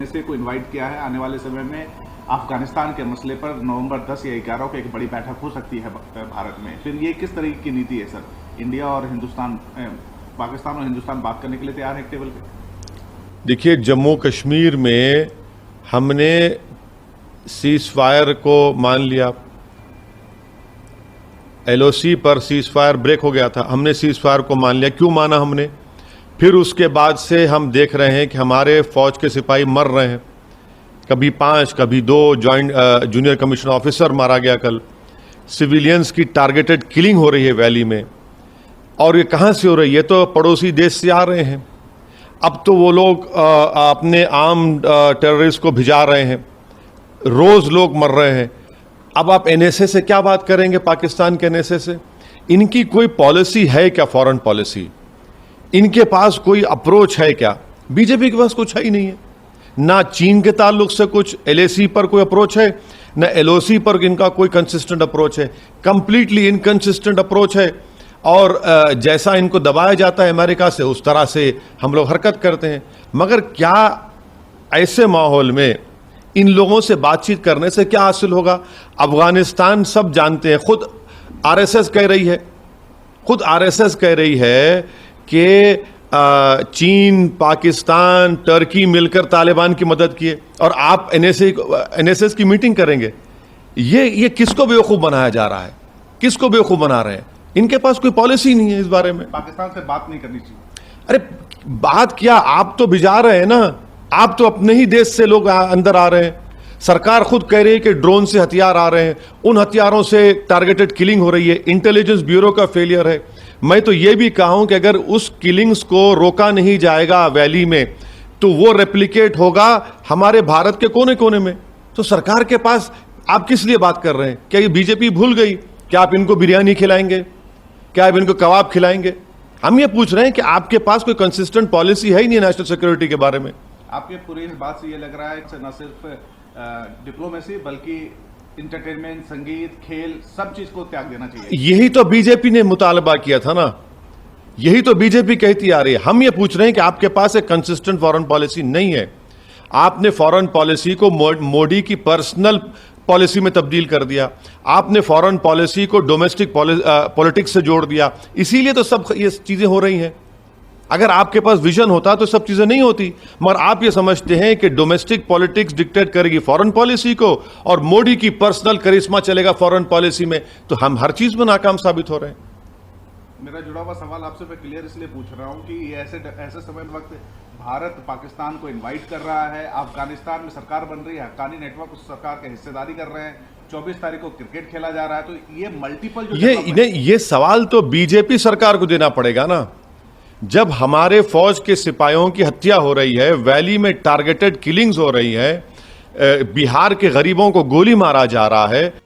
इसे को इनवाइट किया है। आने वाले समय में अफगानिस्तान के मसले पर नवंबर 10 या 11 को एक बड़ी बैठक हो सकती है भारत में। फिर ये किस तरीके की नीति है सर? इंडिया और हिंदुस्तान, पाकिस्तान और हिंदुस्तान बात करने के लिए तैयार है टेबल पे? देखिए, जम्मू कश्मीर में हमने सीज फायर को मान लिया, एलओसी पर सीज फायर ब्रेक हो गया था, हमने सीज फायर को मान लिया। क्यों माना हमने? फिर उसके बाद से हम देख रहे हैं कि हमारे फौज के सिपाही मर रहे हैं, कभी 5 कभी 2 जॉइंट जूनियर कमीशन ऑफिसर मारा गया कल। सिविलियंस की टारगेटेड किलिंग हो रही है वैली में। और ये कहाँ से हो रही है? तो पड़ोसी देश से आ रहे हैं। अब तो वो लोग अपने आर्म टेररिस्ट को भिजा रहे हैं, रोज लोग मर रहे हैं। अब आप एनएसए से क्या बात करेंगे? पाकिस्तान के एनएसए से इनकी कोई पॉलिसी है क्या? फॉरेन पॉलिसी इनके पास कोई अप्रोच है क्या? बीजेपी के पास कुछ है ही नहीं है। ना चीन के ताल्लुक से कुछ एलएसी पर कोई अप्रोच है, ना एलओसी पर इनका कोई कंसिस्टेंट अप्रोच है। कंप्लीटली इनकंसिस्टेंट अप्रोच है। और जैसा इनको दबाया जाता है अमेरिका से, उस तरह से हम लोग हरकत करते हैं। मगर क्या ऐसे माहौल में इन लोगों से बातचीत करने से क्या हासिल होगा? अफगानिस्तान सब जानते हैं, खुद आरएसएस कह रही है कि चीन, पाकिस्तान, टर्की मिलकर तालिबान की मदद किए, और आप एनएसएस की मीटिंग करेंगे। ये किसको बेवकूफ बनाया जा रहा है? किसको बेवकूफ बना रहे हैं? इनके पास कोई पॉलिसी नहीं है इस बारे में। पाकिस्तान से बात नहीं करनी चाहिए। अरे बात क्या, आप तो भिजा रहे हैं ना, आप तो अपने ही देश से लोग अंदर आ रहे हैं। सरकार खुद कह रही है कि ड्रोन से हथियार आ रहे हैं, उन हथियारों से टारगेटेड किलिंग हो रही है। इंटेलिजेंस ब्यूरो का फेलियर है। मैं तो ये भी कहा हूं कि अगर उस किलिंग्स को रोका नहीं जाएगा वैली में, तो वो रेप्लिकेट होगा हमारे भारत के कोने कोने में। तो सरकार के पास आप किस लिए बात कर रहे हैं? क्या ये बीजेपी भूल गई? क्या आप इनको बिरयानी खिलाएंगे? क्या आप इनको कबाब खिलाएंगे? हम ये पूछ रहे हैं कि आपके पास कोई कंसिस्टेंट पॉलिसी है ही नहीं नेशनल सिक्योरिटी के बारे में। आपके पूरी इस बात से ये लग रहा है कि न सिर्फ डिप्लोमेसी बल्कि इंटरटेनमेंट, संगीत, खेल, सब चीज को त्याग देना चाहिए। यही तो बीजेपी ने मुतालबा किया था ना, यही तो बीजेपी कहती आ रही है। हम ये पूछ रहे हैं कि आपके पास एक कंसिस्टेंट फॉरेन पॉलिसी नहीं है। आपने फॉरेन पॉलिसी को मोदी की पर्सनल पॉलिसी में तब्दील कर दिया। आपने फॉरेन पॉलिसी को डोमेस्टिक पॉलिटिक्स से जोड़ दिया। इसीलिए तो सब ये चीजें हो रही हैं। अगर आपके पास विजन होता तो सब चीजें नहीं होती। मगर आप ये समझते हैं कि डोमेस्टिक पॉलिटिक्स डिक्टेट करेगी फॉरेन पॉलिसी को, और मोदी की पर्सनल करिश्मा चलेगा फॉरेन पॉलिसी में, तो हम हर चीज में नाकाम साबित हो रहे हैं। मेरा जुड़ा हुआ सवाल आपसे मैं क्लियर इसलिए पूछ रहा हूं कि ऐसे समय वक्त भारत पाकिस्तान को इनवाइट कर रहा है। अफगानिस्तान में सरकार बन रही है, हक्कानी नेटवर्क उस सरकार के हिस्सेदारी कर रहे हैं। 24 तारीख को क्रिकेट खेला जा रहा है। तो ये मल्टीपल ये सवाल तो बीजेपी सरकार को देना पड़ेगा ना। जब हमारे फौज के सिपाहियों की हत्या हो रही है, वैली में टारगेटेड किलिंग्स हो रही है, बिहार के गरीबों को गोली मारा जा रहा है,